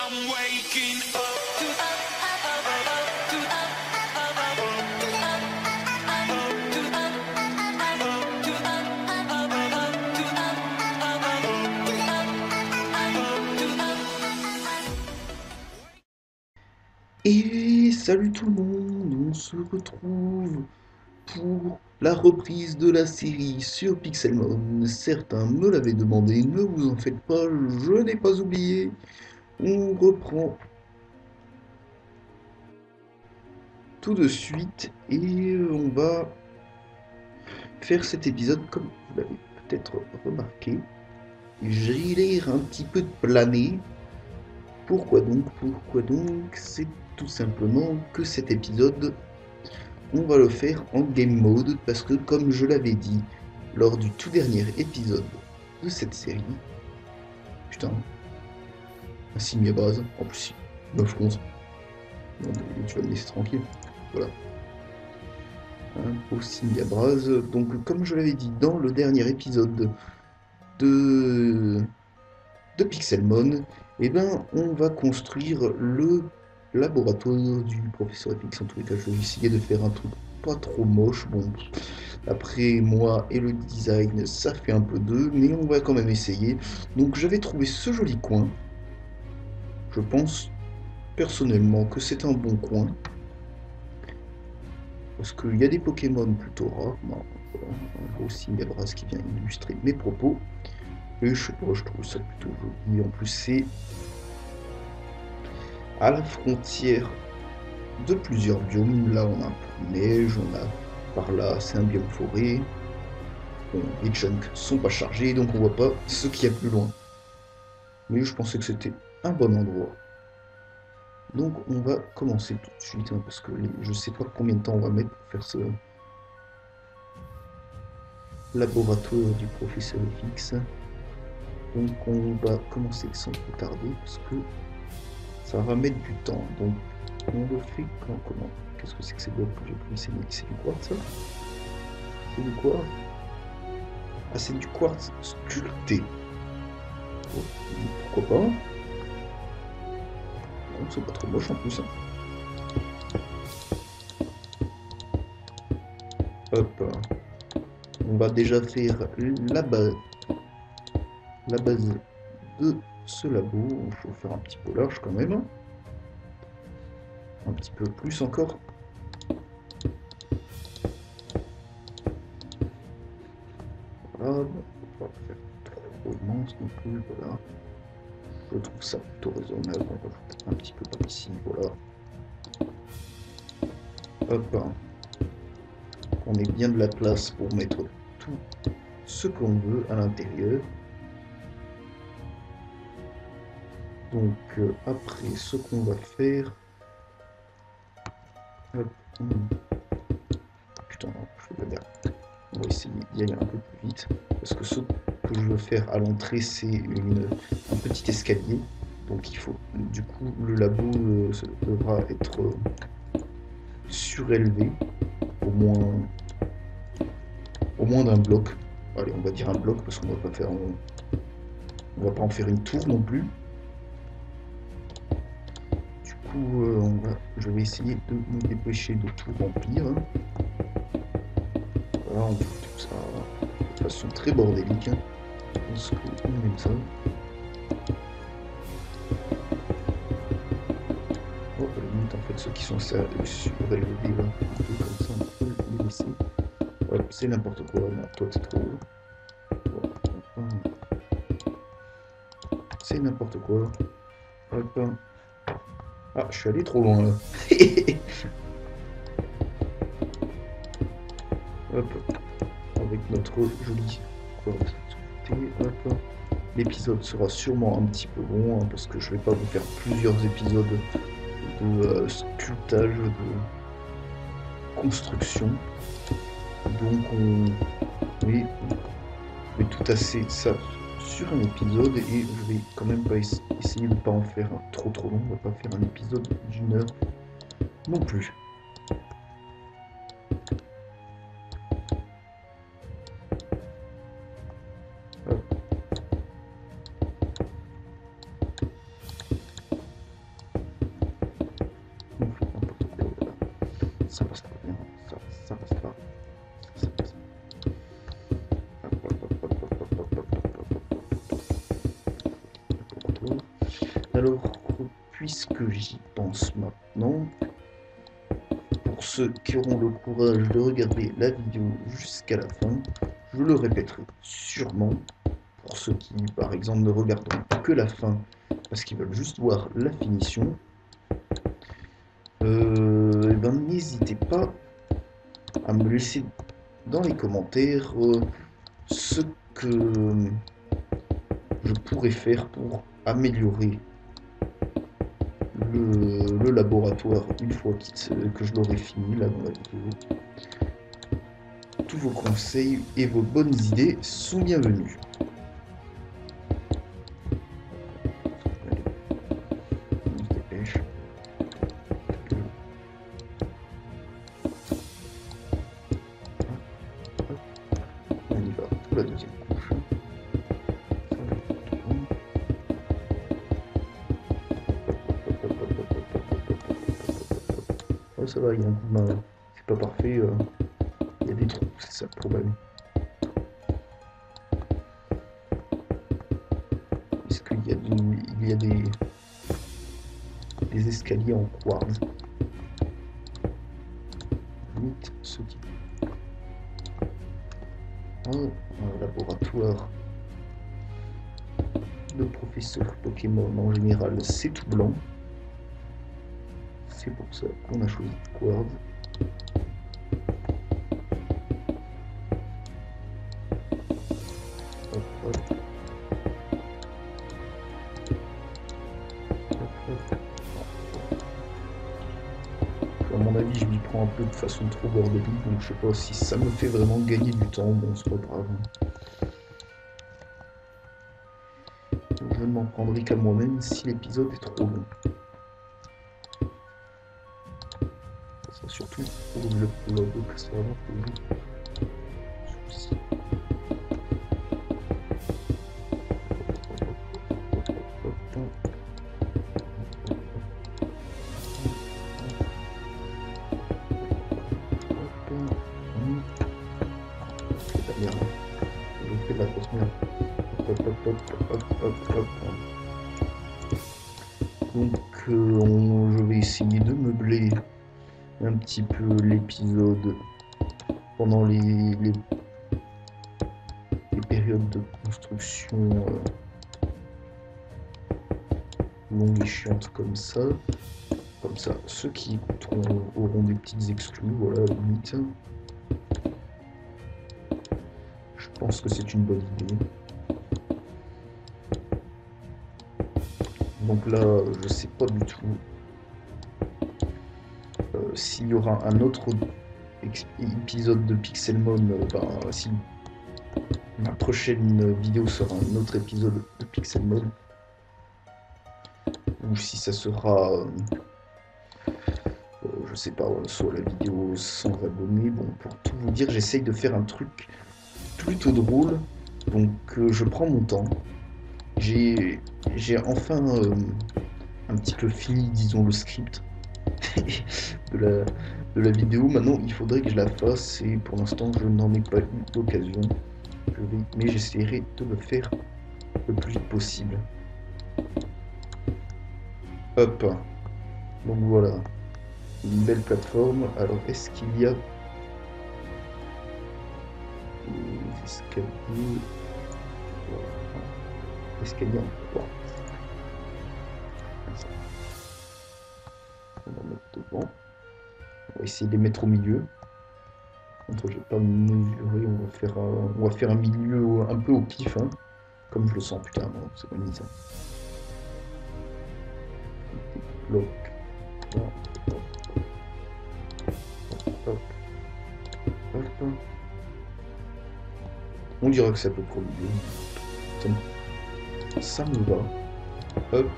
I'm waking up. Et salut tout le monde, on se retrouve pour la reprise de la série sur Pixelmon. Certains me l'avaient demandé, ne vous en faites pas, je n'ai pas oublié. On reprend tout de suite et on va faire cet épisode comme vous l'avez peut-être remarqué. J'ai l'air un petit peu plané. Pourquoi donc? Pourquoi donc? C'est tout simplement que cet épisode on va le faire en game mode parce que comme je l'avais dit lors du tout dernier épisode de cette série, putain, un signe à base, en plus 9 11, non mais tu vas me laisser tranquille, voilà, un beau signe à base, donc comme je l'avais dit dans le dernier épisode de, de Pixelmon, eh ben on va construire le laboratoire du professeur FX. En tous les cas, je vais essayer de faire un truc pas trop moche. Bon, après moi et le design, ça fait un peu d'eux, mais on va quand même essayer. Donc j'avais trouvé ce joli coin. Je pense personnellement que c'est un bon coin. Parce qu'il y a des Pokémon plutôt rares. Bon, voilà, un beau signe à brasse qui vient illustrer mes propos. Et je sais pas, je trouve ça plutôt joli. En plus, c'est à la frontière de plusieurs biomes. Là, on a un peu de neige, on a par là, c'est un biome forêt. Bon, les chunks sont pas chargés, donc on voit pas ce qu'il y a plus loin. Mais je pensais que c'était un bon endroit. Donc on va commencer tout de suite, hein, parce que je sais pas combien de temps on va mettre pour faire ce laboratoire du professeur FX. Donc on va commencer sans plus tarder, parce que ça va mettre du temps. Donc on le fait comment? Qu'est-ce que c'est que ces blocs que j'ai pris? C'est du quartz, ça? C'est du quoi? Ah, c'est du quartz sculpté. Bon, pourquoi pas? Bon, c'est pas trop moche en plus, hein. Hop, on va déjà faire la base de ce labo. Il faut faire un petit peu large quand même, un petit peu plus encore. Voilà, bon, on va pas faire trop immense non plus, voilà. Je trouve ça plutôt raisonnable. On va un petit peu par ici, voilà. Hop, on ait bien de la place pour mettre tout ce qu'on veut à l'intérieur. Donc après, ce qu'on va faire, hop, putain, je vais pas dire. On va essayer d'y aller un peu plus vite. Parce que ce que je veux faire à l'entrée, c'est un petit escalier. Donc il faut, du coup, le labo devra être surélevé, au moins, au moins d'un bloc. Allez, on va dire un bloc parce qu'on va pas faire, on va pas en faire une tour non plus. Du coup, je vais essayer de me dépêcher de tout remplir. Voilà, on fait tout ça de façon très bordélique. Je pense qu'on aime ça. Oh, à la limite, en fait, ceux qui sont surélevés, là, un peu comme ça, on peut les laisser. Ouais, c'est n'importe quoi, non, toi t'es trop haut. C'est n'importe quoi. Hop. Ah, je suis allé trop loin là. Hop. Avec notre joli quartz. Hop. L'épisode sera sûrement un petit peu long, hein, parce que je vais pas vous faire plusieurs épisodes de sculptage, de construction. Donc oui, on fait tout assez ça sur un épisode et je vais quand même pas essayer de ne pas en faire trop long. On va pas faire un épisode d'une heure non plus. Hop. ça passe pas bien. Ça passe pas. Ça passe pas. Alors, puisque j'y pense maintenant, pour ceux qui auront le courage de regarder la vidéo jusqu'à la fin, je le répéterai sûrement. Pour ceux qui, par exemple, ne regarderont que la fin parce qu'ils veulent juste voir la finition, et ben, n'hésitez pas à me laisser dans les commentaires ce que je pourrais faire pour améliorer le laboratoire une fois que je l'aurai fini là dans la vidéo. Tous vos conseils et vos bonnes idées sont bienvenus. Allez, on se dépêche. On y va pour la deuxième couche. Ouais, ça va, il y a un coup de main. C'est pas parfait. Il y a des trous, c'est ça le problème. Est-ce qu'il y a, il y a des escaliers en quartz? Limite ce type. Un laboratoire de professeur Pokémon en général, c'est tout blanc. C'est pour ça qu'on a choisi quartz. Hop, hop. À mon avis, je m'y prends un peu de façon trop bordélique, donc je sais pas si ça me fait vraiment gagner du temps. Bon, c'est pas grave. Je ne m'en prendrai qu'à moi-même si l'épisode est trop long. Ça sera surtout pour le vlog que ça va poser souci. Je fais de la grosse merde. Hop, hop, hop, hop, hop, hop. Donc, je vais essayer de meubler un petit peu l'épisode pendant les périodes de construction longues et chiantes comme ça. Comme ça, ceux qui écouteront auront des petites exclus, voilà, limite. Je pense que c'est une bonne idée. Donc là, je sais pas du tout s'il y aura un autre épisode de Pixelmon, si ma prochaine vidéo sera un autre épisode de Pixelmon, ou si ça sera, je sais pas, soit la vidéo sans abonnés. Bon, pour tout vous dire, j'essaye de faire un truc plutôt drôle, donc je prends mon temps. J'ai enfin un petit peu fini, disons, le script de la vidéo. Maintenant, il faudrait que je la fasse et pour l'instant, je n'en ai pas eu l'occasion. Mais j'essaierai de le faire le plus vite possible. Hop. Donc voilà. Une belle plateforme. Alors, est-ce qu'il y a des escaliers? Voilà. Escalier en quartz. On va mettre devant. On va essayer de les mettre au milieu. Contre, j'ai pas mesuré. On va faire un milieu un peu au pif, hein. Comme je le sens, putain, non, c'est pas mis ça. Bloc. Là. Hop. Hop. Hop. Hop. On dirait que c'est à peu près au milieu. Ça me va. Hop.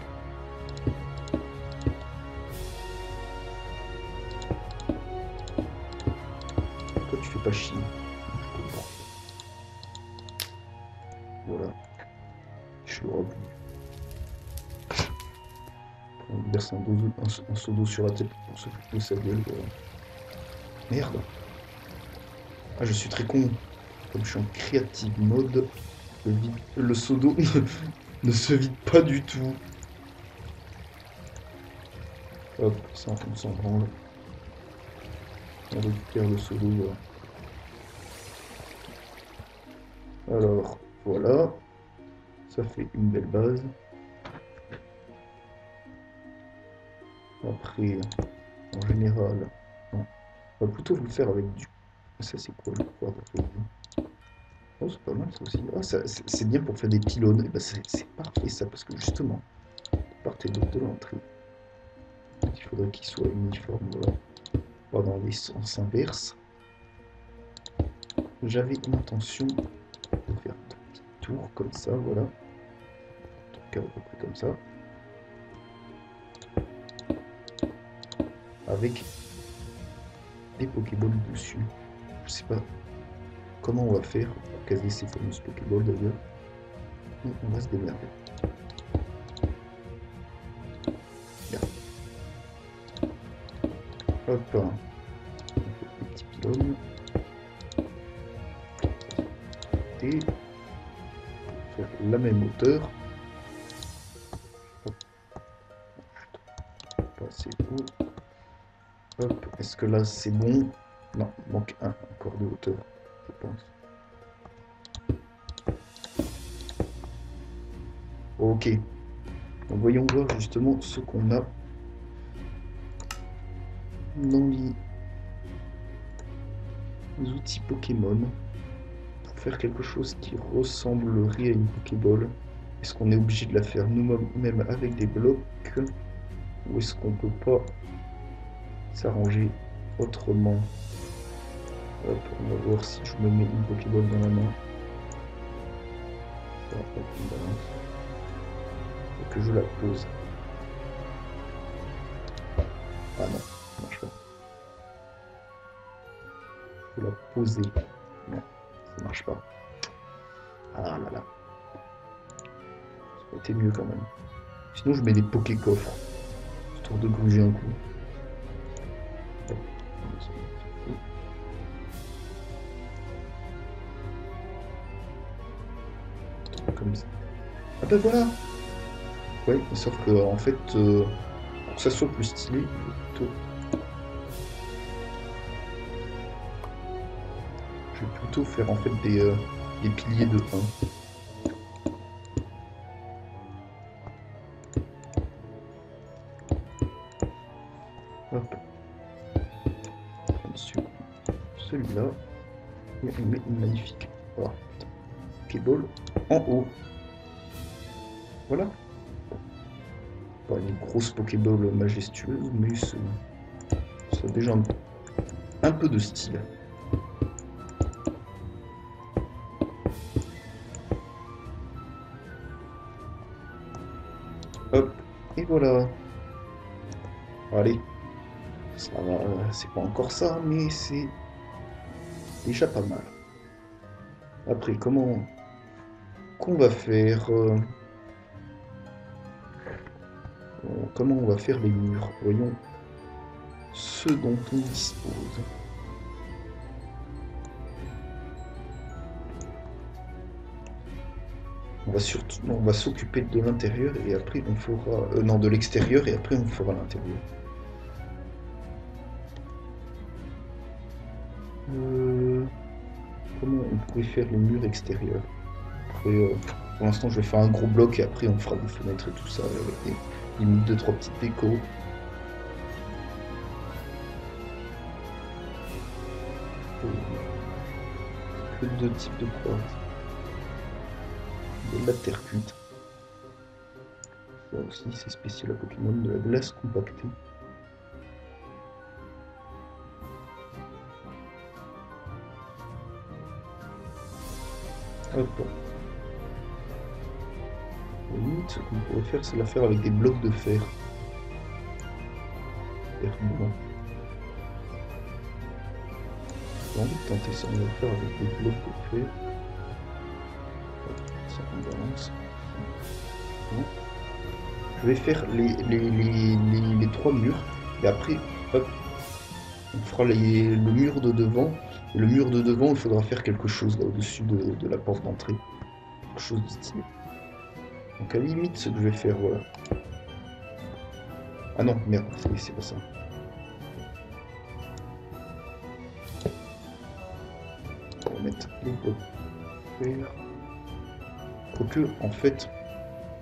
Toi, tu fais pas chier. Je comprends. Voilà. Je le remplis. On lui verse un seau d'eau sur la tête pour se foutre de sa gueule. Voilà. Merde. Ah, je suis très con. Comme je suis en creative mode, le seau d'eau ne se vide pas du tout. Hop, ça on s'en branle. On récupère le seau d'eau. Alors, voilà. Ça fait une belle base. Après, en général, non. On va plutôt le faire avec du... Ça c'est quoi le pouvoir de réseau? Oh, c'est pas mal ça aussi. Ah, c'est bien pour faire des pylônes. Et ben, c'est parfait ça, parce que justement, de part et d'autre de l'entrée, il faudrait qu'il soit uniforme, voilà. Pas dans les sens inverses. J'avais une intention de faire un petit tour comme ça, voilà. En tout cas, à peu près comme ça. Avec des Pokéballs dessus. Je sais pas comment on va faire pour caser ces fameuses Pokéballs d'ailleurs. On va se démerder. Bien. Hop. On fait des petits pylônes. Et faire la même hauteur. Hop. Pas assez haut. Hop. Est-ce que là c'est bon? Non, il manque un encore de hauteur, je pense. Ok. Donc voyons voir justement ce qu'on a dans les outils Pokémon pour faire quelque chose qui ressemblerait à une Pokéball. Est-ce qu'on est obligé de la faire nous-mêmes avec des blocs ou est-ce qu'on peut pas s'arranger autrement? Hop, on va voir si je me mets une Pokéball dans la main. Ça, hop, une balance. Et que je la pose. Ah non, ça marche pas. Faut la poser. Non, ça marche pas. Ah là là. Ça aurait été mieux quand même. Sinon je mets des Poké-coffres. Histoire de gruger un coup. Hop. Comme ça. Ah ben voilà. Ouais, sauf que en fait, pour que ça soit plus stylé, je vais plutôt faire en fait des piliers de 1. Hop. Ensuite, celui-là. Et on met une magnifique. Voilà. Pokéball en haut. Voilà. Pas une grosse Pokéball majestueuse, mais ça a déjà un peu de style. Hop, et voilà. Allez, ça va, c'est pas encore ça, mais c'est déjà pas mal. Après, comment qu'on va faire comment on va faire les murs? Voyons ce dont on dispose. On va s'occuper de l'intérieur et après on fera non, de l'extérieur et après on fera l'intérieur. Comment on pourrait faire les murs extérieurs? Après, pour l'instant, je vais faire un gros bloc et après on fera des fenêtres et tout ça avec des limite 2-3 petites décos. Que deux types de quartz. De la terre cuite. Ça aussi, c'est spécial à Pokémon, de la glace compactée. Hop. Limite, ce qu'on pourrait faire, c'est la faire avec des blocs de fer. Fer blanc. J'ai envie de tenter ça, on va le faire avec des blocs de fer. Ça on balance. Bon. Je vais faire les 3 murs et après, hop, On fera le mur de devant. Et le mur de devant, il faudra faire quelque chose là au-dessus de la porte d'entrée. Quelque chose de stylé. Donc à la limite, ce que je vais faire, voilà. Ah non, merde, c'est pas ça. On va mettre les blocs verts. Quoique, en fait,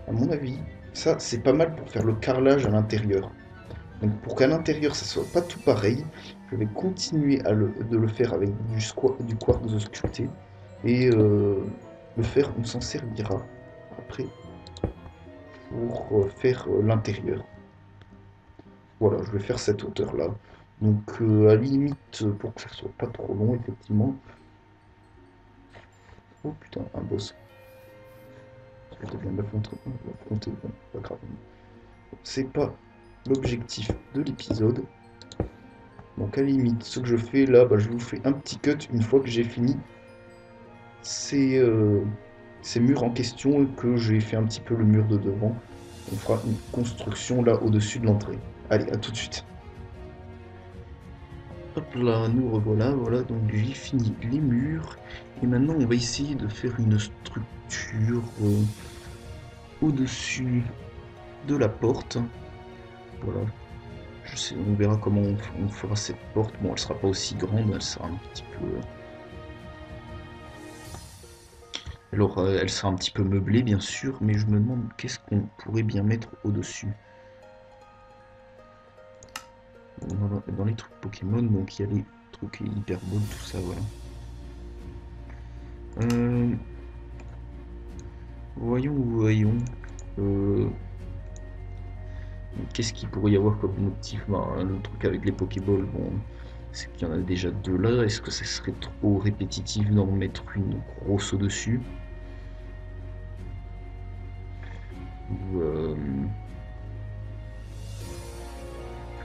à mon avis, ça c'est pas mal pour faire le carrelage à l'intérieur. Donc pour qu'à l'intérieur ça soit pas tout pareil, je vais continuer de le faire avec du quartz sculpté. Et le fer, on s'en servira après pour faire l'intérieur. Voilà, je vais faire cette hauteur-là. Donc à la limite, pour que ça soit pas trop long, effectivement. Oh putain, un boss. Je viens d'affronter, bon, pas grave. C'est pas l'objectif de l'épisode. Donc à la limite, ce que je fais là, bah, je vous fais un petit cut une fois que j'ai fini ces murs en question et que j'ai fait un petit peu le mur de devant. On fera une construction là au-dessus de l'entrée. Allez, à tout de suite. Hop là, nous revoilà, voilà, donc j'ai fini les murs. Et maintenant on va essayer de faire une structure au-dessus de la porte. Voilà. Je sais, on verra comment on fera cette porte. Bon, elle sera pas aussi grande, elle sera un petit peu... Alors, elle sera un petit peu meublée, bien sûr, mais je me demande qu'est-ce qu'on pourrait bien mettre au-dessus. Dans les trucs Pokémon, donc il y a les trucs Hyper Ball, tout ça, voilà. Voyons. Qu'est-ce qu'il pourrait y avoir comme motif? Bah, le truc avec les Pokéballs, bon, c'est qu'il y en a déjà deux là. Est-ce que ça serait trop répétitif d'en mettre une grosse au-dessus? Ou,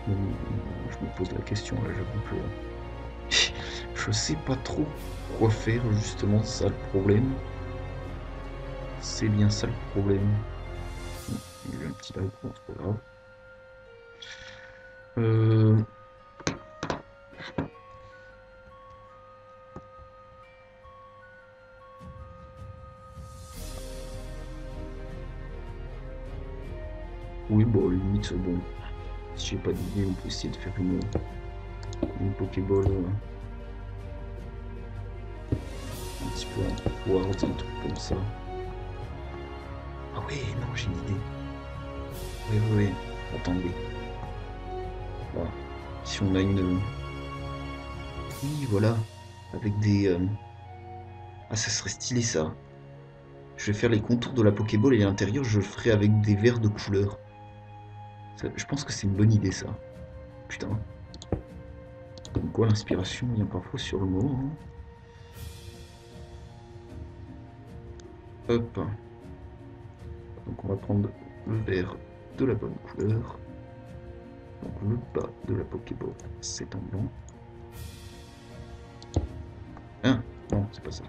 je me pose la question là, j'avoue que je sais pas trop quoi faire, justement, c'est ça le problème. C'est bien ça le problème. Il y a eu un petit lag, bon, c'est pas grave. Oui, bon, limite, bon, si j'ai pas d'idée, on peut essayer de faire une Pokéball un petit peu en Quartz, un truc comme ça. Ah ouais, non, j'ai une idée. Oui, attendez. Voilà. Si on a une... Oui, voilà, avec des... Ah, ça serait stylé, ça. Je vais faire les contours de la Pokéball et à l'intérieur, je le ferai avec des verres de couleur. Je pense que c'est une bonne idée, ça. Putain. Comme quoi, l'inspiration vient parfois sur le moment. Hein. Hop. Donc on va prendre le vert de la bonne couleur. Donc le bas de la Pokéball, c'est en blanc. Hein? Non, c'est pas ça.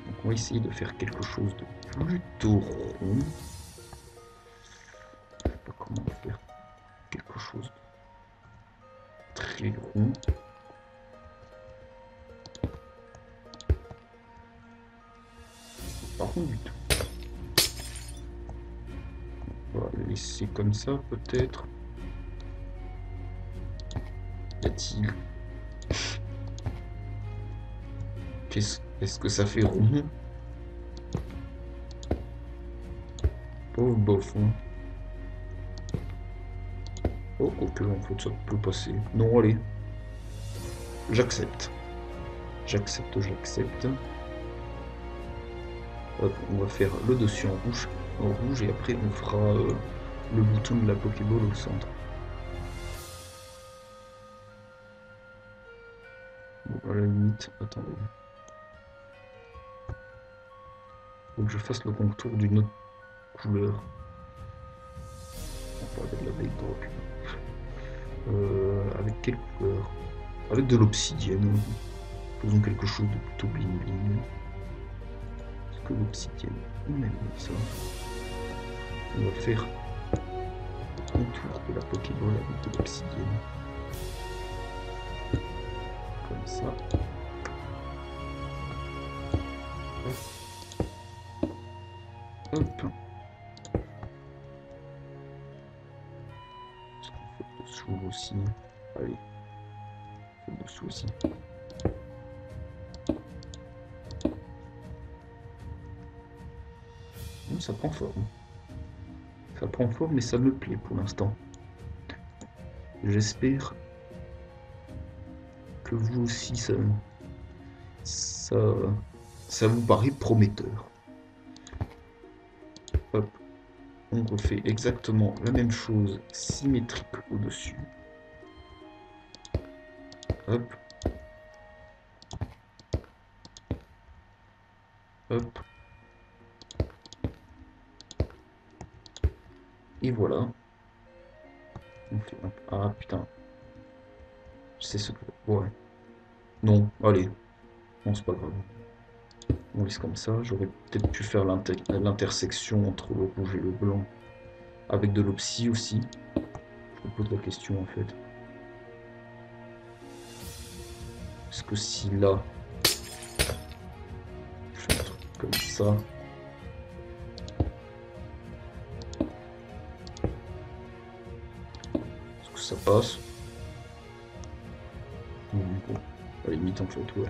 Donc on va essayer de faire quelque chose de plutôt rond. Je sais pas comment faire quelque chose de très rond. Pas rond du tout. On va le laisser comme ça peut-être. Y a-t-il... Est-ce que ça fait rond? Pauvre bof. Hein. Oh, ok, en fait ça peut passer. Non, allez. J'accepte. J'accepte. Hop, on va faire le dessus en rouge et après on fera le bouton de la Pokéball au centre. Bon, à la limite, attendez. Faut que je fasse le contour d'une autre couleur. On va avec la Blade Drop. Avec quelle couleur? Avec de l'obsidienne. Faisons quelque chose de plutôt bling bling. Parce que l'obsidienne, on aime ça. On va faire contour de la Pokéball avec de l'obsidienne. Comme ça. Hop. Hop. Est-ce qu'on fait dessous aussi? Allez. On fait dessous aussi. Ça prend forme. Ça prend forme et ça me plaît pour l'instant. J'espère que vous aussi ça vous paraît prometteur. Hop, on refait exactement la même chose symétrique au-dessus. Hop. Hop. Et voilà. On fait un... Ah putain. Je sais ce que... Ouais. Non, allez. Non, c'est pas grave. On laisse comme ça. J'aurais peut-être pu faire l'intersection entre le rouge et le blanc. Avec de l'opsie aussi. Je me pose la question en fait. Est-ce que si là... Je fais un truc comme ça... Est-ce que ça passe? Bon, à la limite en fait, ouais.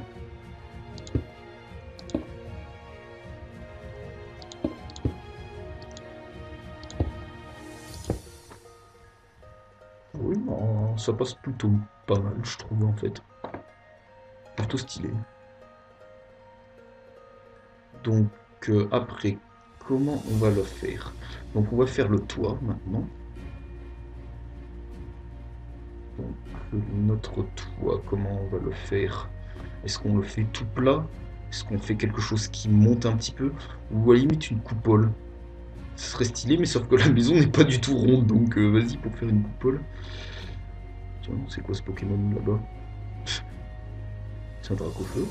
Oui, non, ça passe plutôt pas mal, je trouve, en fait. Plutôt stylé. Donc, après, comment on va le faire? Donc, on va faire le toit, maintenant. Donc, notre toit, comment on va le faire? Est-ce qu'on le fait tout plat? Est-ce qu'on fait quelque chose qui monte un petit peu? Ou à la limite une coupole? Ce serait stylé, mais sauf que la maison n'est pas du tout ronde, donc vas-y pour faire une coupole. Tiens, c'est quoi ce Pokémon là-bas? C'est un Dracofeu?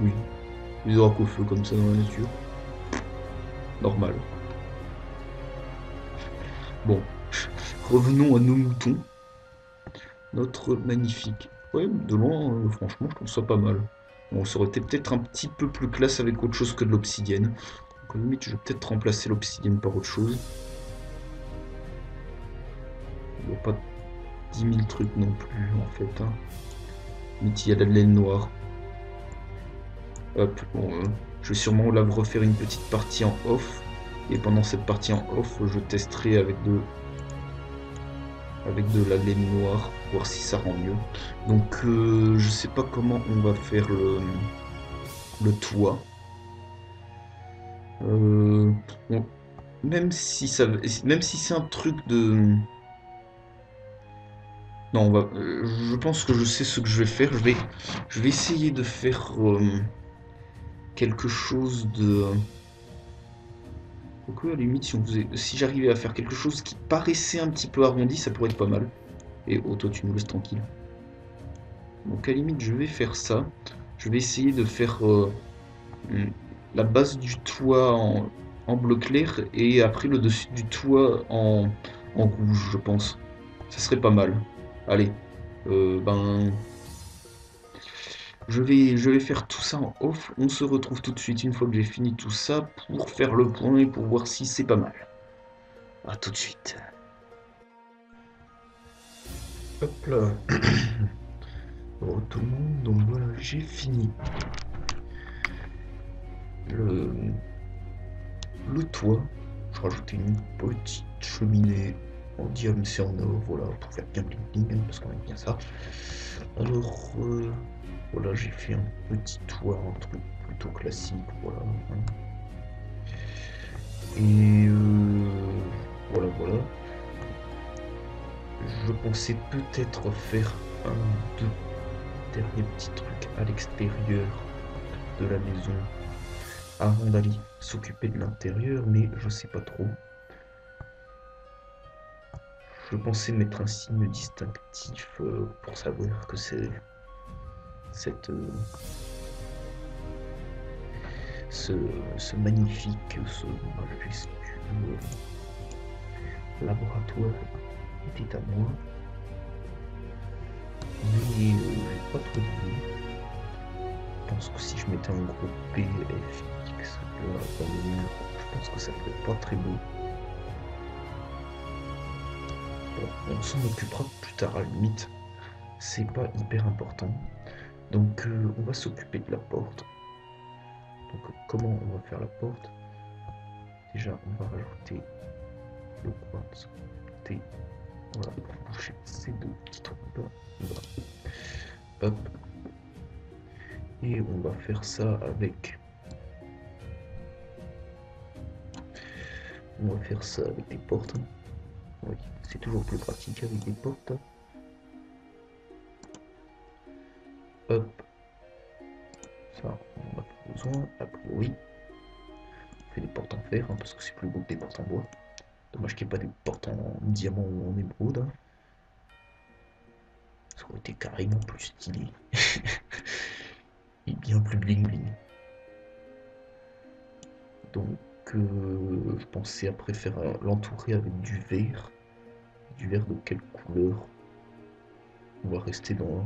Oui, des Dracofeu comme ça dans la nature. Normal. Bon, revenons à nos moutons. Notre magnifique. Ouais, de loin, franchement, je trouve ça pas mal. Bon, ça aurait été peut-être un petit peu plus classe avec autre chose que de l'obsidienne. Donc, à la limite, je vais peut-être remplacer l'obsidienne par autre chose. Il n'y a pas 10 000 trucs non plus, en fait. Hein. Limite, il y a de la laine noire. Hop, bon, je vais sûrement là refaire une petite partie en off. Et pendant cette partie en off, je testerai avec de la laine noire, voir si ça rend mieux. Donc je sais pas comment on va faire le toit. Bon, même si c'est un truc de... Non, je pense que je sais ce que je vais faire. Je vais essayer de faire quelque chose de... Donc à la limite, si j'arrivais à faire quelque chose qui paraissait un petit peu arrondi, ça pourrait être pas mal. Et oh, toi, tu nous laisses tranquille. Donc à la limite, je vais faire ça. Je vais essayer de faire la base du toit en bleu clair et après le dessus du toit en rouge, je pense. Ça serait pas mal. Allez, ben... je vais faire tout ça en off. On se retrouve tout de suite une fois que j'ai fini tout ça pour faire le point et pour voir si c'est pas mal. A tout de suite. Hop là. Bon, tout le monde, donc voilà, j'ai fini. Le toit. Je rajoutais une petite cheminée en diamant et en or, voilà, pour faire bien bling bling, parce qu'on aime bien ça. Alors, voilà, j'ai fait un petit toit, un truc plutôt classique, voilà. Et voilà, voilà. Je pensais peut-être faire un ou deux derniers petits trucs à l'extérieur de la maison avant d'aller s'occuper de l'intérieur, mais je sais pas trop. Je pensais mettre un signe distinctif pour savoir que c'est ce magnifique, ce majestueux laboratoire était à moi. Mais j'ai pas trop d'idées. Je pense que si je mettais un gros PFX là dans le mur, je pense que ça ferait pas très beau. Bon, on s'en occupera plus tard à la limite. C'est pas hyper important. Donc on va s'occuper de la porte. Donc comment on va faire la porte? Déjà on va rajouter le quartz T. Voilà, pour boucher ces deux petits trous là. Voilà. Hop. Et on va faire ça avec. On va faire ça avec des portes. Oui, c'est toujours plus pratique avec des portes. Hop. Ça, on en a pas besoin, a priori. On fait des portes en fer, hein, parce que c'est plus beau que des portes en bois. Dommage qu'il n'y ait pas des portes en diamant ou en émeraude. Hein. Ça aurait été carrément plus stylé. Et bien plus bling bling. Donc, je pensais après faire l'entourer avec du verre. Du verre de quelle couleur? On va rester dans.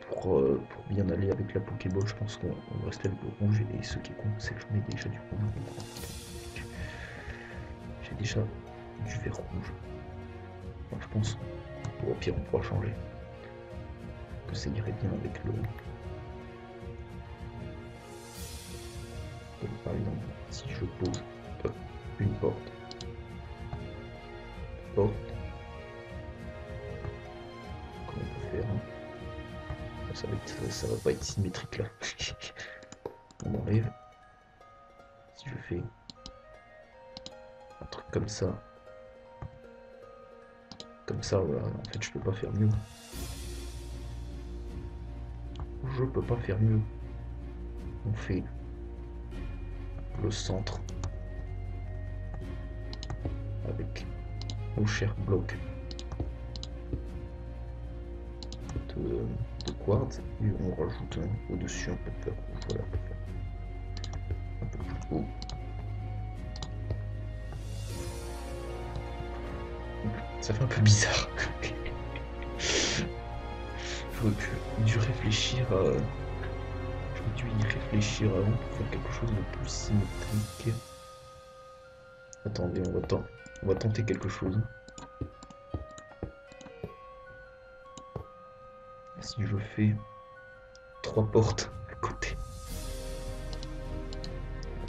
Pour bien aller avec la Pokéball, je pense qu'on va rester avec le rouge. Et ce qui est con, c'est que j'en ai déjà du rouge. J'ai déjà du vert rouge. Donc, je pense, au pire, on pourra changer. Que ça irait bien avec le. Donc, par exemple, si je pose une porte, comment on peut faire hein ça va pas être symétrique là. On enlève. Si je fais un truc comme ça, voilà. En fait, je peux pas faire mieux. Je peux pas faire mieux. On fait le centre avec nos chers blocs de quartz et on rajoute au-dessus un peu de verre rouge, voilà, un peu plus haut. Ça fait un peu bizarre. J'aurais dû réfléchir à... J'aurais dû y réfléchir avant pour faire quelque chose de plus symétrique. Attendez, on va tenter quelque chose. Si je fais 3 portes à côté.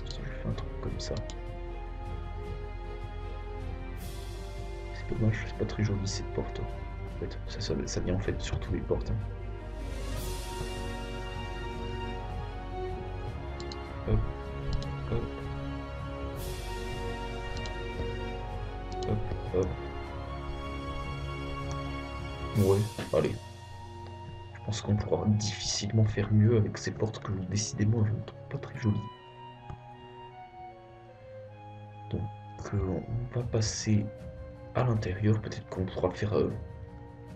Si je fais un truc comme ça. C'est dommage, c'est pas très joli cette porte. En fait, ça vient en fait sur tous les portes. Hop, hop. Hop, hop. Ouais, allez. Je pense qu'on pourra difficilement faire mieux avec ces portes que décidément je ne trouve pas très jolies. Donc on va passer à l'intérieur. Peut-être qu'on pourra faire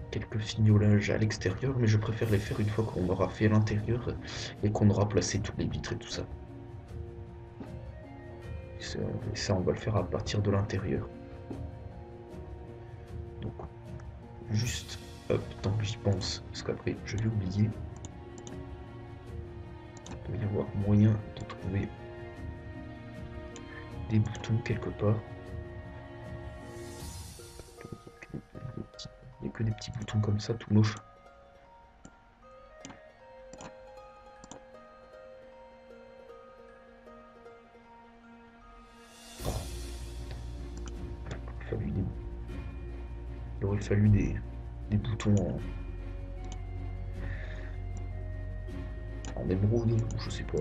quelques fignolages à l'extérieur, mais je préfère les faire une fois qu'on aura fait l'intérieur et qu'on aura placé toutes les vitres et tout ça. Et ça, on va le faire à partir de l'intérieur. Donc, juste, hop, tant que j'y pense, parce qu'après, je vais oublier. Il doit y avoir moyen de trouver des boutons quelque part. Il n'y a que des petits boutons comme ça, tout moche. Il aurait fallu des boutons en émeraude, ou je sais pas.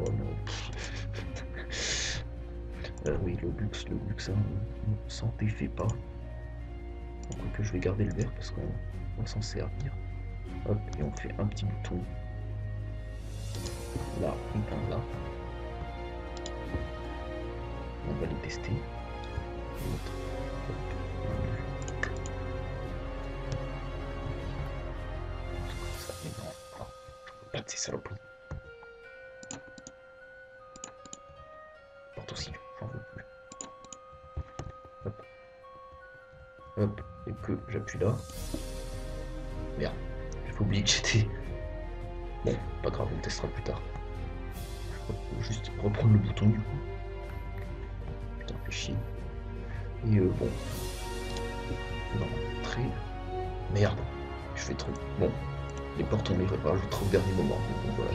Oui, le luxe, hein, on s'en défait pas. Donc que je vais garder le vert parce qu'on va s'en servir. Hop, et on fait un petit bouton là et un là. On va les tester. L'autre, hop, ça, mais non, je peux pas de ces saloperies. porte aussi, j'en veux plus. Hop. Hop, et que j'appuie là. Merde, j'ai oublié que j'étais... Bon, pas grave, on testera plus tard. Je vais juste reprendre le bouton du coup. Putain, fait chier. Et bon. On va rentrer. Merde, je fais trop. Bon, les portes on les rajoutera au dernier moment. Donc voilà,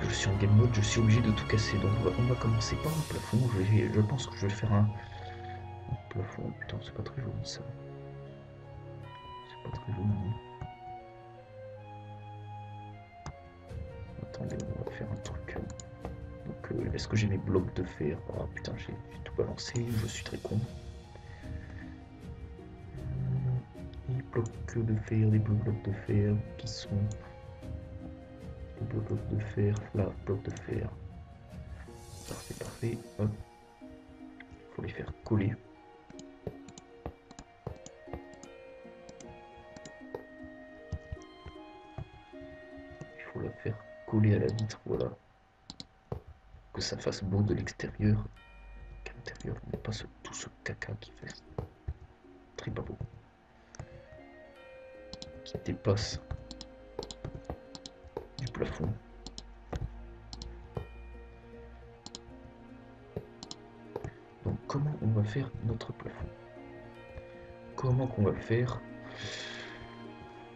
je suis en game mode, je suis obligé de tout casser. Donc on va commencer par un plafond. Je pense que je vais faire un plafond. Putain, c'est pas très joli ça. C'est pas très joli. Attendez, on va faire un truc. Donc est-ce que j'ai mes blocs de fer? Oh putain, j'ai tout balancé, je suis très con. Les blocs de fer, des blocs de fer qui sont... Les blocs de fer, là, blocs de fer. Parfait, parfait. Hop. Faut les faire coller. Il faut la faire coller à la vitre, voilà. Que ça fasse beau de l'extérieur. Qu'à l'intérieur, on n'a pas tout ce caca qui fait très pas beau. Qui dépasse du plafond. Donc comment on va faire notre plafond? Comment qu'on va le faire?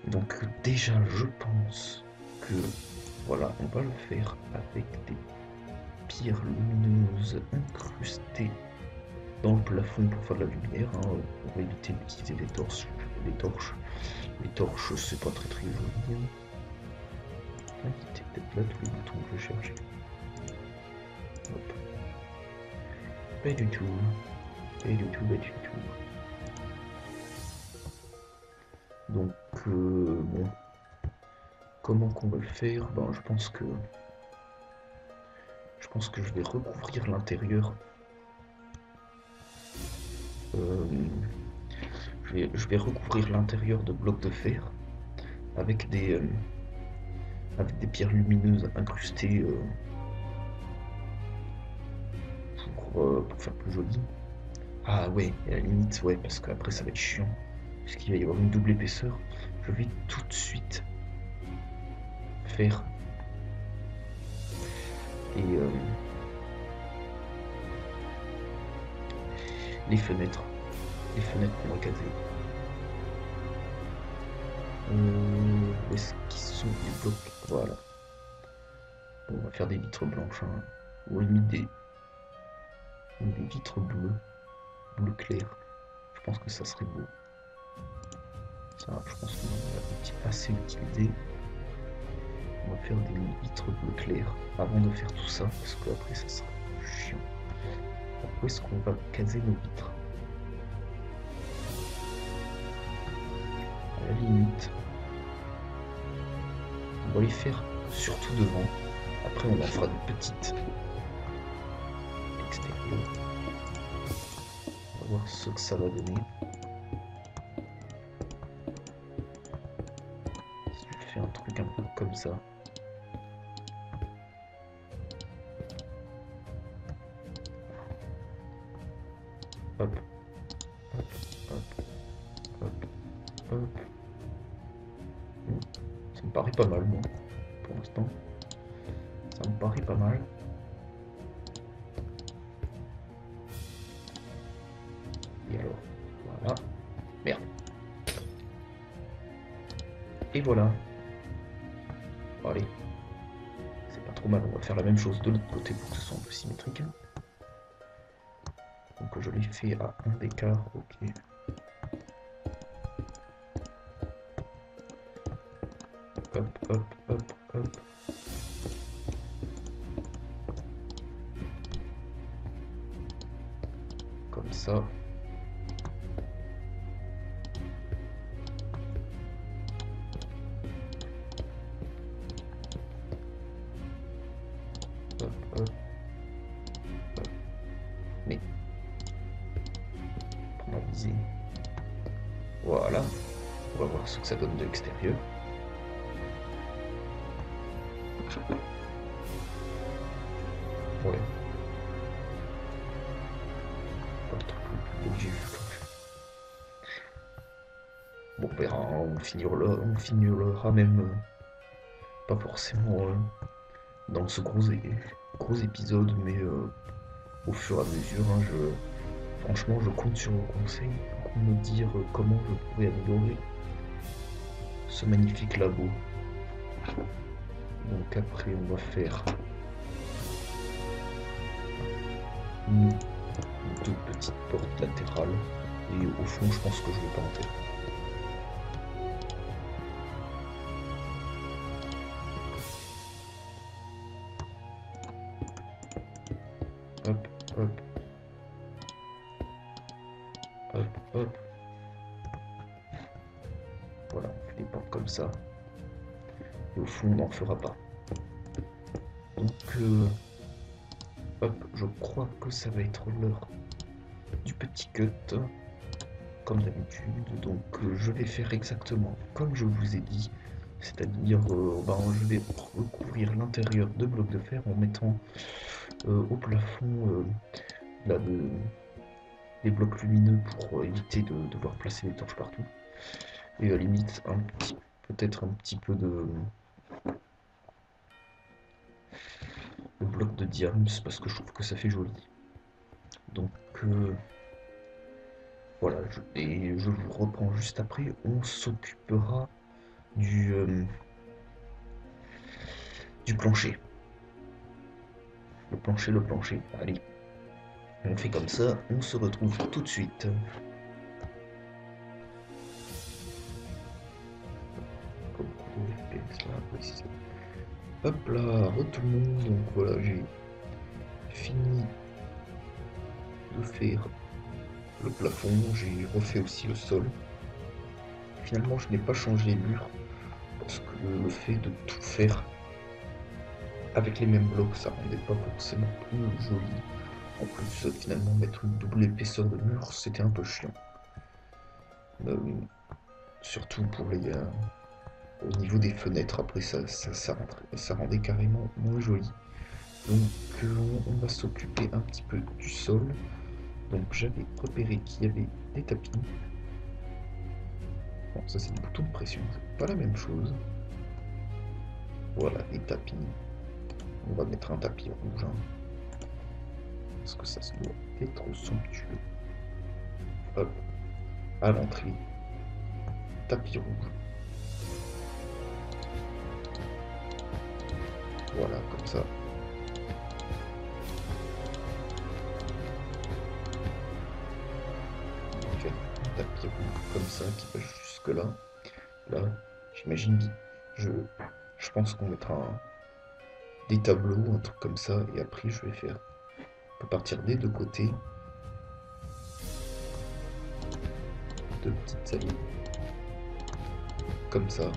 Donc déjà je pense que voilà, on va le faire avec des pierres lumineuses incrustées dans le plafond pour faire de la lumière, hein. On va éviter d'utiliser les torches. Les torches c'est pas très joli. Éviter peut-être là tous les boutons que je cherche. Hop. Pas du tout. Pas du tout, pas du tout. Donc bon. Comment qu'on va le faire? Ben je pense que je vais recouvrir l'intérieur. Je vais recouvrir l'intérieur de blocs de fer avec des pierres lumineuses incrustées pour faire plus joli. Ah ouais, à la limite, ouais, parce qu'après ça va être chiant, puisqu'il va y avoir une double épaisseur. Je vais tout de suite faire les fenêtres qu'on va caser. Où est-ce qu'ils sont les blocs? Voilà. On va faire des vitres blanches, hein. Ou limite des vitres bleu clair. Je pense que ça serait beau. Ça, je pense qu'on va assez utiliser. On va faire des vitres bleu clair avant de faire tout ça, parce que après ça sera chiant. Où est-ce qu'on va caser nos vitres? À la limite, on va les faire surtout devant. Après, on en fera des petites extérieures. On va voir ce que ça va donner. Si je fais un truc un peu comme ça. Hop, hop, hop, hop, hop. Ça me paraît pas mal, moi, pour l'instant. Ça me paraît pas mal. Et alors, voilà. Merde. Et voilà. Bon, allez. C'est pas trop mal, on va faire la même chose de l'autre côté pour que ce soit un peu symétrique. Donc je l'ai fait à 1 d'écart, ok. Hop, hop, hop, hop. Comme ça. Hop, hop. Hop. Mais. Pour la viser. Voilà. On va voir ce que ça donne de l'extérieur. Ouais. on finira même pas forcément dans ce gros épisode, mais au fur et à mesure, hein, franchement, je compte sur vos conseils pour me dire comment je pourrais améliorer ce magnifique labo. Donc après, on va faire deux petites portes latérales. Et au fond, je pense que je vais pas en faire. Hop, hop. Hop, hop. Voilà, on fait des portes comme ça. Et au fond, on n'en fera pas. Donc, hop, je crois que ça va être l'heure du petit cut, comme d'habitude. Donc, je vais faire exactement comme je vous ai dit. C'est-à-dire, je vais recouvrir l'intérieur de blocs de fer en mettant au plafond des blocs lumineux pour éviter de devoir placer les torches partout. Et à la limite, peut-être un petit peu de bloc de diams parce que je trouve que ça fait joli. Donc voilà, je vous reprends juste après. On s'occupera du plancher. Le plancher. Allez, on fait comme ça, on se retrouve tout de suite. Hop là, tout le monde, donc voilà, j'ai fini de faire le plafond, j'ai refait aussi le sol. Finalement, je n'ai pas changé les murs parce que le fait de tout faire avec les mêmes blocs, ça rendait pas forcément plus joli. En plus, finalement, mettre une double épaisseur de mur, c'était un peu chiant. Surtout pour au niveau des fenêtres, après ça rendait carrément moins joli. Donc on va s'occuper un petit peu du sol. Donc j'avais repéré qu'il y avait des tapis. Bon, ça c'est des boutons de pression, c'est pas la même chose. Voilà, des tapis. On va mettre un tapis rouge. Hein, parce que ça doit être somptueux. Hop, à l'entrée, tapis rouge. Voilà, comme ça. On fait un tapis rouge comme ça qui va jusque là. Là, j'imagine, je pense qu'on mettra des tableaux, un truc comme ça, et après je vais faire. On peut partir des deux côtés. Deux petites allées. Comme ça.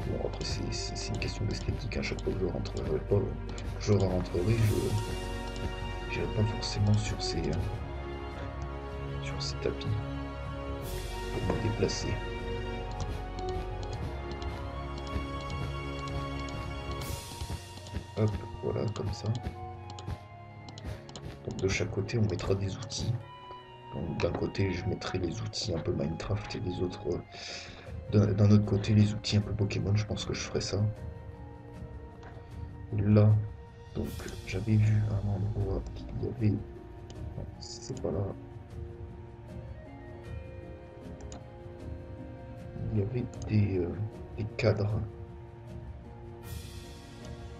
Bon, après, c'est une question d'esthétique. À chaque fois que je rentrerai je n'irai pas forcément sur ces tapis pour me déplacer. Hop, voilà, comme ça. Donc de chaque côté, on mettra des outils. Donc d'un côté, je mettrai les outils un peu Minecraft et des autres. D'un autre côté, les outils un peu Pokémon. Je pense que je ferai ça. Là, donc j'avais vu un endroit qu'il y avait. Non, c'est pas là. Il y avait des cadres,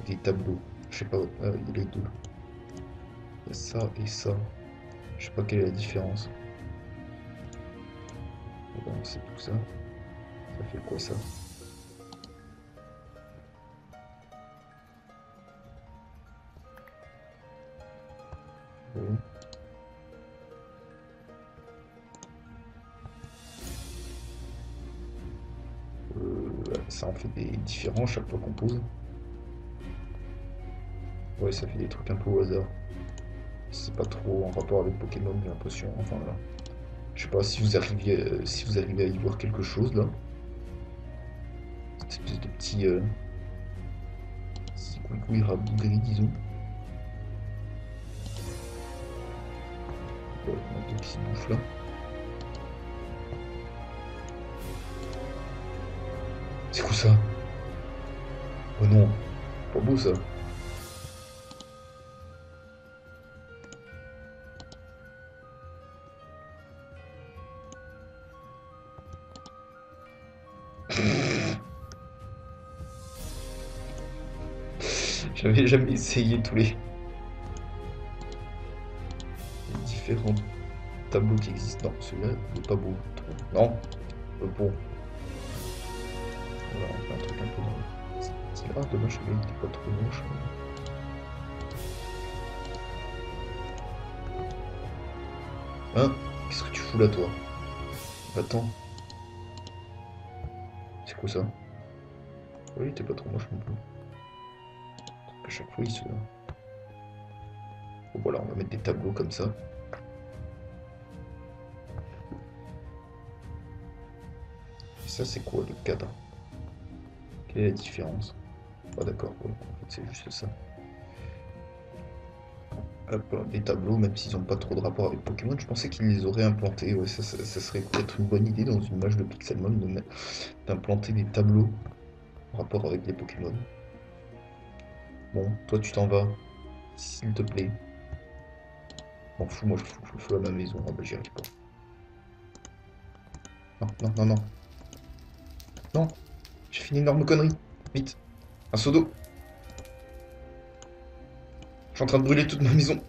des tableaux. Je sais pas, il y a les deux. Il y a ça et ça. Je sais pas quelle est la différence. Bon, c'est tout ça. Ça fait quoi ça? Bon. Ça en fait des différents chaque fois qu'on pose. Ouais, ça fait des trucs un peu au hasard. C'est pas trop en rapport avec Pokémon, j'ai l'impression. Enfin là. Je sais pas si vous arrivez à y voir quelque chose là. Cette espèce de petit couicouis rabougri, disons. Ouais, il y en a deux qui se bouffent là. C'est quoi ça? Oh non, pas beau ça. J'avais jamais essayé tous les différents tableaux qui existent. Non, celui-là, il est pas beau. Non, bon. Voilà, on fait un truc un peu dans le style. Ah, dommage, celui-là, il était pas trop moche. Hein? Qu'est-ce que tu fous là, toi? Attends. C'est quoi ça? Oui, il était pas trop moche non plus. À chaque fois, il se... Bon, voilà, on va mettre des tableaux comme ça. Et ça, c'est quoi le cadre? Quelle est la différence? Ah d'accord, ouais, en fait c'est juste ça. Hop, des tableaux, même s'ils n'ont pas trop de rapport avec Pokémon, je pensais qu'ils les auraient implantés. Ouais, ça serait peut-être une bonne idée dans une image de Pixelmon d'implanter des tableaux en rapport avec les Pokémon. Bon, toi tu t'en vas, s'il te plaît. M'en fous, moi je fous le feu à ma maison. Ah bah j'y arrive pas. Non, non, non, non. Non, j'ai fait une énorme connerie. Vite, un seau d'eau. Je suis en train de brûler toute ma maison.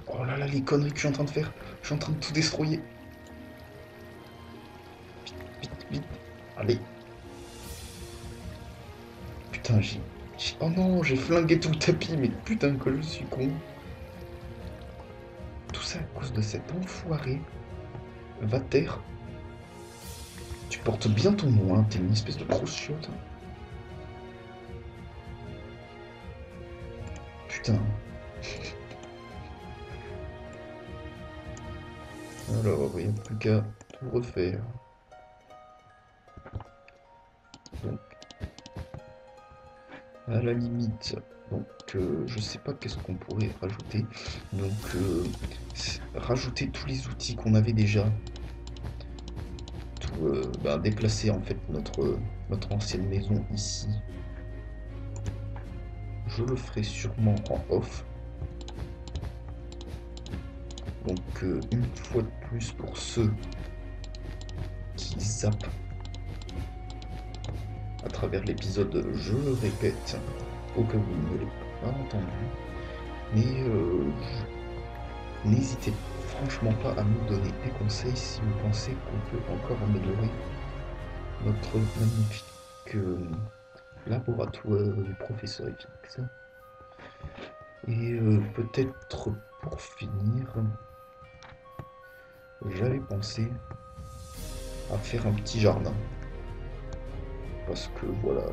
Oh là là, les conneries que je suis en train de faire. Je suis en train de tout destroyer. Vite, vite, vite. Allez. Putain, oh non, j'ai flingué tout le tapis, mais putain que je suis con. Tout ça à cause de cet enfoiré. Vater. Tu portes bien ton nom, hein. T'es une espèce de grosse chiotte. Putain. Alors, il n'y a plus qu'à tout refaire. Donc, à la limite, donc je sais pas qu'est-ce qu'on pourrait rajouter. Donc, rajouter tous les outils qu'on avait déjà. Tout, déplacer en fait notre ancienne maison ici. Je le ferai sûrement en off. Donc une fois de plus pour ceux qui zappent à travers l'épisode, je le répète, au cas où vous ne l'avez pas entendu. Mais n'hésitez franchement pas à nous donner des conseils si vous pensez qu'on peut encore améliorer notre magnifique laboratoire du professeur FX. Et peut-être pour finir, j'avais pensé à faire un petit jardin. Parce que voilà,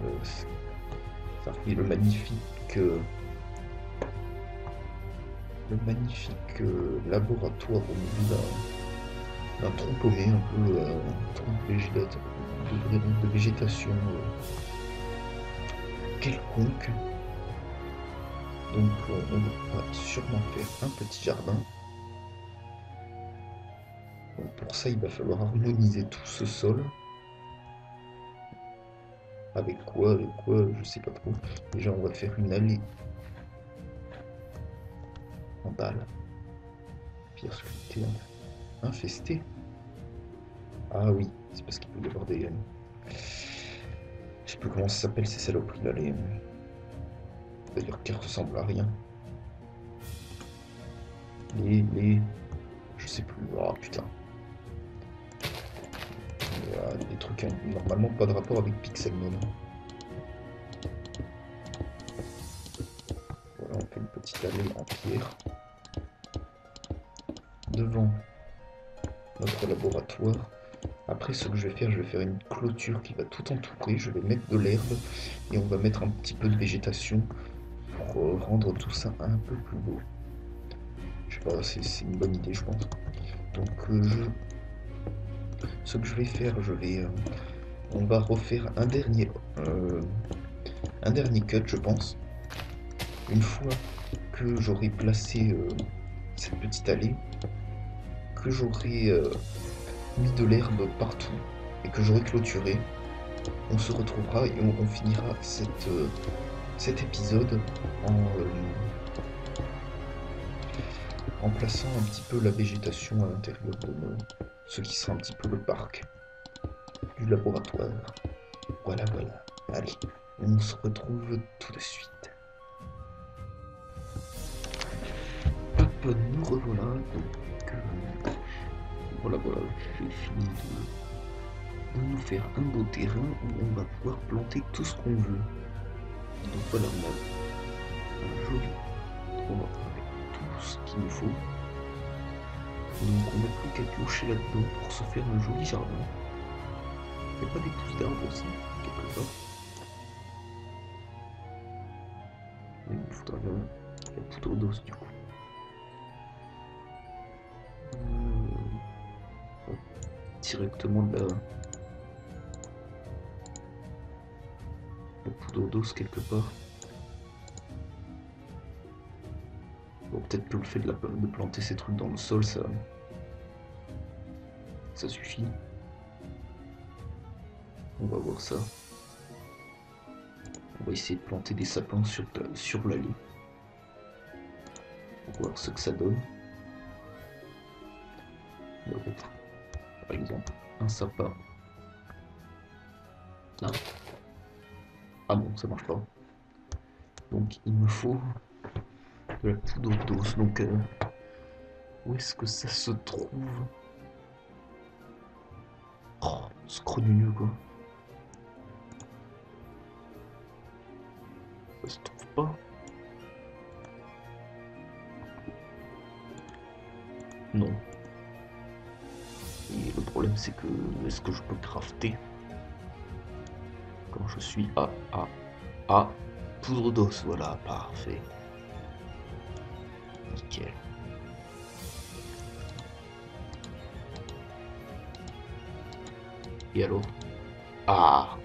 ça fait le magnifique laboratoire au milieu d'un tronc paumé, un peu un tronc de végétation quelconque. Donc on va sûrement faire un petit jardin. Donc pour ça il va falloir harmoniser tout ce sol. Avec quoi, je sais pas trop. Déjà on va faire une allée en dalle. Pierre sculptée infestée. Ah oui, c'est parce qu'il peut y avoir des... Je sais plus comment ça s'appelle ces saloperies là, les... D'ailleurs qui ressemblent à rien. Les... Je sais plus. Oh putain. Des trucs qui ont normalement pas de rapport avec Pixelmon. Voilà, on fait une petite allée en pierre. Devant notre laboratoire. Après, ce que je vais faire une clôture qui va tout entourer. Je vais mettre de l'herbe et on va mettre un petit peu de végétation pour rendre tout ça un peu plus beau. Je sais pas, c'est une bonne idée, je pense. Donc, ce que je vais faire, on va refaire un dernier cut, je pense. Une fois que j'aurai placé cette petite allée, que j'aurai mis de l'herbe partout et que j'aurai clôturé, on se retrouvera et on finira cet épisode en plaçant un petit peu la végétation à l'intérieur de ce qui sera un petit peu le parc du laboratoire. Voilà, voilà. Allez, on se retrouve tout de suite. Hop, nous revoilà. Donc, voilà, j'ai fini de nous faire un beau terrain où on va pouvoir planter tout ce qu'on veut. Donc voilà, on a un joli endroit avec tout ce qu'il nous faut. Donc on n'a plus qu'à piocher là-dedans pour se faire un joli jardin. Il n'y a pas des pousses d'arbres aussi, quelque part. Il me faudra la poudre d'os du coup. Directement de la poudre d'os quelque part. Bon, peut-être que le fait de planter ces trucs dans le sol, ça suffit. On va voir ça. On va essayer de planter des sapins sur l'allée. On va voir ce que ça donne. On va mettre, par exemple, un sapin. Là. Ah non, ça marche pas. Donc il me faut de la poudre d'os. Donc où est-ce que ça se trouve? Oh, scrogneux quoi. Ça se trouve pas. Non. Et le problème c'est que est-ce que je peux crafter quand je suis à poudre d'os, voilà, parfait. Nickel. Et alors? Ah!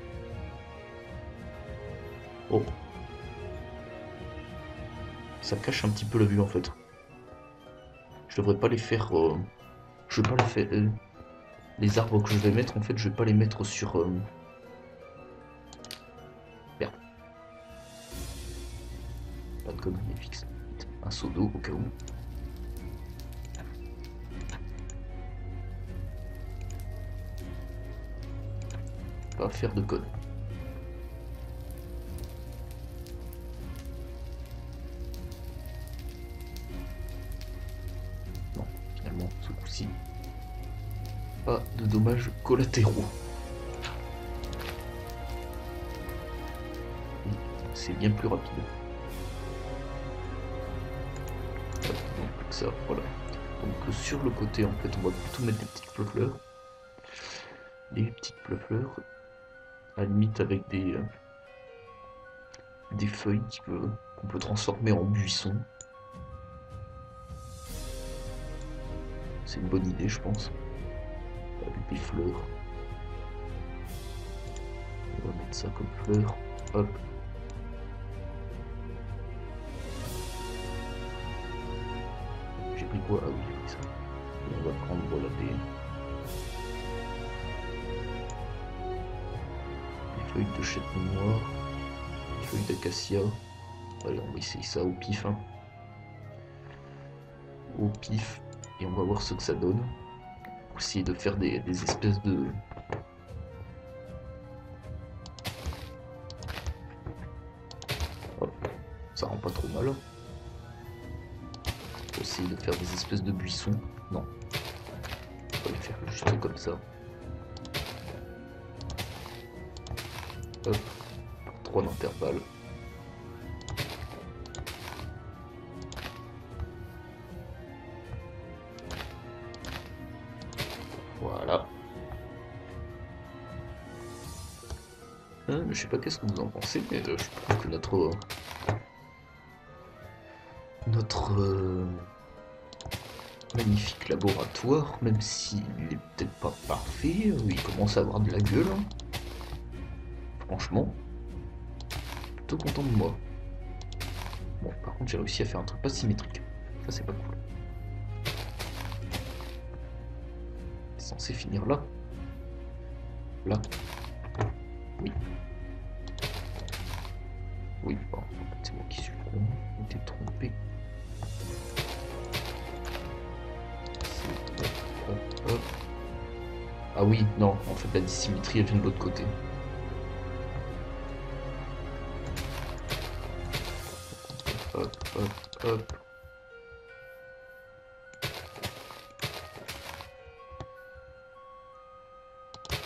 Oh! Ça cache un petit peu la vue en fait. Je devrais pas les faire. Je vais pas les faire. Les arbres que je vais mettre, en fait, je vais pas les mettre sur. Merde. Pas de conneries fixe. Un seau d'eau au cas où. Pas faire de code. Non, finalement, ce coup-ci, pas de dommages collatéraux. C'est bien plus rapide. Donc ça, voilà. Donc sur le côté, en fait, on va plutôt mettre des petites fleurs. Des petites fleurs. À la limite avec des feuilles qu'on peut transformer en buissons. C'est une bonne idée, je pense. Avec des fleurs. On va mettre ça comme fleur. Hop. J'ai pris quoi? Ah oui, j'ai pris ça. Et on va prendre, voilà, des feuilles de chêne noir. Des feuilles d'acacia. Allez, on va essayer ça au pif. Hein. Au pif. Et on va voir ce que ça donne. Pour essayer de faire des espèces de... Hop, ça rend pas trop mal. Pour essayer de faire des espèces de buissons. Non. On va les faire juste comme ça. Hop, 3 d'intervalle. Voilà. Je sais pas qu'est-ce que vous en pensez, mais je trouve que notre magnifique laboratoire, même s'il est peut-être pas parfait, il commence à avoir de la gueule. Hein. Franchement, plutôt content de moi. Bon, par contre, j'ai réussi à faire un truc pas symétrique. Ça, c'est pas cool. censé finir là. Là. Oui. Oui, bon, c'est moi qui suis con. On était trompé. Hop, hop. Ah oui, non, en fait la dissymétrie elle vient de l'autre côté. Hop, hop, hop.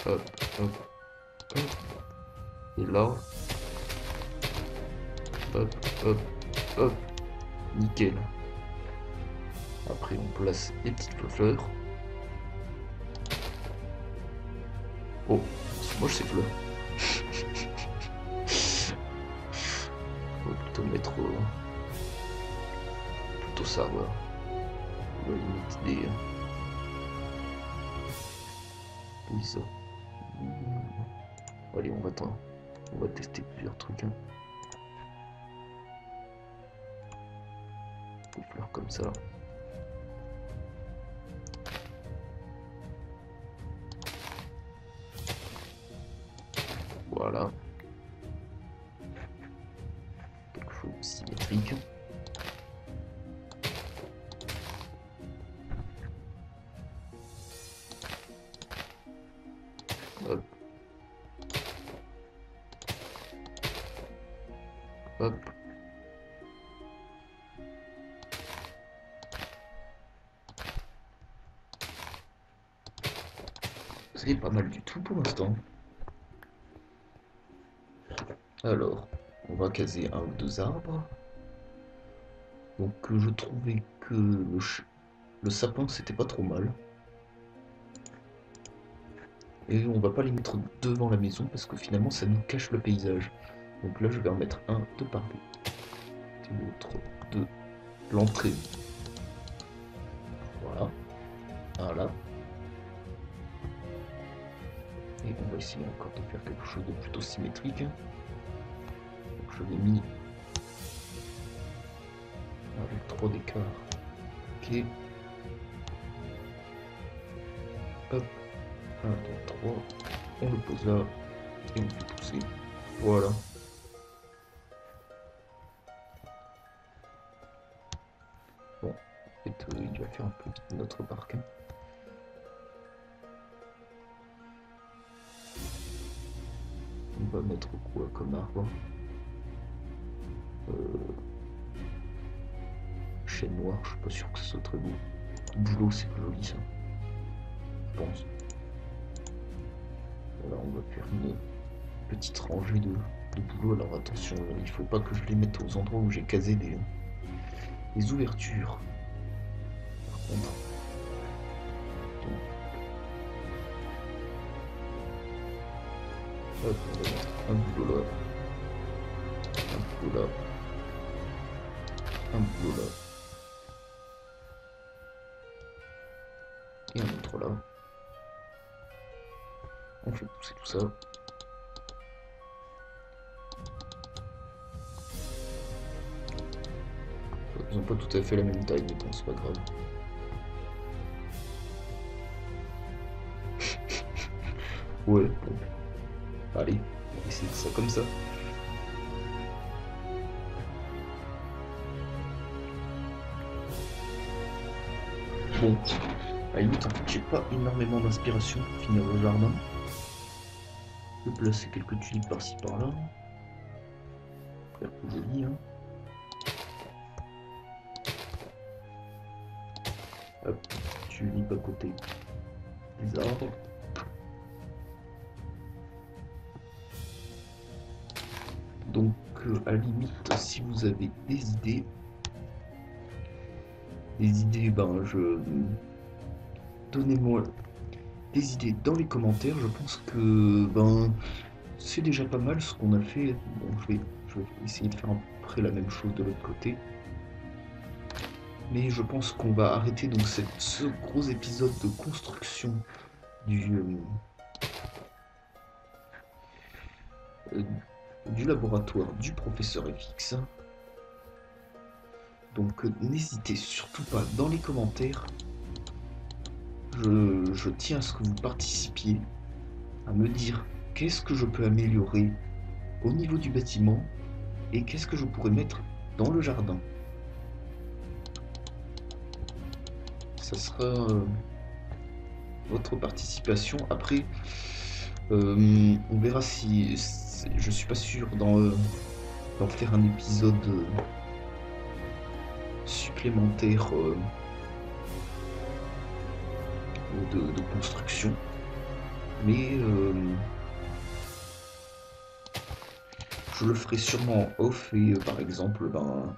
Hop, hop, hop. Et là. Hop, hop, hop. Nickel. Après on place les petites fleurs. Oh, c'est moche ces fleurs. On va plutôt mettre plutôt ça, voilà. On va limite des. Oui, ça. Allez, on va tester plusieurs trucs. Hein. Des fleurs comme ça. Voilà. Quelque chose de symétrique. Hop. Hop. C'est pas mal du tout pour l'instant. Alors, on va caser un ou deux arbres. Donc je trouvais que le sapin c'était pas trop mal. Et on va pas les mettre devant la maison parce que finalement ça nous cache le paysage. Donc là je vais en mettre un de par deux. Et l'autre de l'entrée. Voilà. Un là. Et on va essayer encore de faire quelque chose de plutôt symétrique. Donc je l'ai mis avec 3 d'écart. Ok. Hop. 1, 2, 3. On le pose là. Et on fait pousser. Voilà. Bon. En fait, il va faire un peu notre parc. Hein. On va mettre quoi comme arbre? Chêne noir, je suis pas sûr que ce soit très beau. Bouleau, c'est plus joli ça. Je pense. Voilà, on va faire une petite rangée de bouleaux. Alors attention, il faut pas que je les mette aux endroits où j'ai casé des ouvertures. Par contre. Hop, on va mettre un boulot là. Un boulot là. Un boulot là. Et un autre là. On fait pousser tout ça. Ils n'ont pas tout à fait la même taille, mais bon, c'est pas grave. Ouais, bon. Allez, on va essayer de ça comme ça. Bon, à la limite, en fait, j'ai pas énormément d'inspiration pour finir le jardin. Je vais placer quelques tulipes par-ci par-là. Faire plus joli, hein. Hop, tulipes à côté des arbres. Donc, à la limite, si vous avez des idées, ben, donnez-moi des idées dans les commentaires. Je pense que, ben, c'est déjà pas mal ce qu'on a fait. Bon, je vais essayer de faire à peu près la même chose de l'autre côté. Mais je pense qu'on va arrêter donc ce gros épisode de construction du laboratoire du professeur FX. Donc n'hésitez surtout pas dans les commentaires. Je je tiens à ce que vous participiez, à me dire qu'est-ce que je peux améliorer au niveau du bâtiment et qu'est-ce que je pourrais mettre dans le jardin. Ça sera votre participation. Après, on verra si je suis pas sûr d'en faire un épisode supplémentaire de construction, mais je le ferai sûrement en off et par exemple dans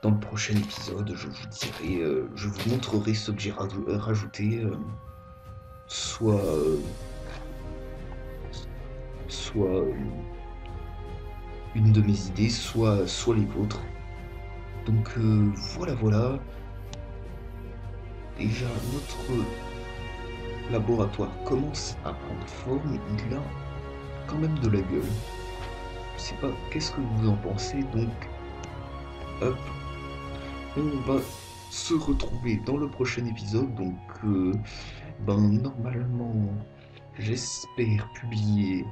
le prochain épisode je vous dirai, je vous montrerai ce que j'ai rajouté, soit soit une de mes idées, soit les vôtres. Donc voilà. Déjà notre laboratoire commence à prendre forme, il a quand même de la gueule. Je sais pas, qu'est-ce que vous en pensez? Donc, hop, on va se retrouver dans le prochain épisode. Donc, normalement, j'espère publier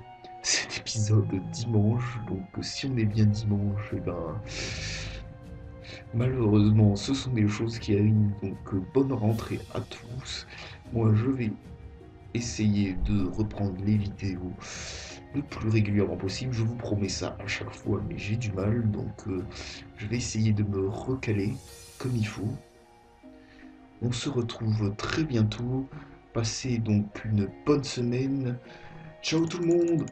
cet épisode dimanche. Donc, si on est bien dimanche, et malheureusement, ce sont des choses qui arrivent. Donc, bonne rentrée à tous. Moi, je vais essayer de reprendre les vidéos le plus régulièrement possible. Je vous promets ça à chaque fois, mais j'ai du mal, donc je vais essayer de me recaler comme il faut. On se retrouve très bientôt. Passez donc une bonne semaine. Ciao tout le monde!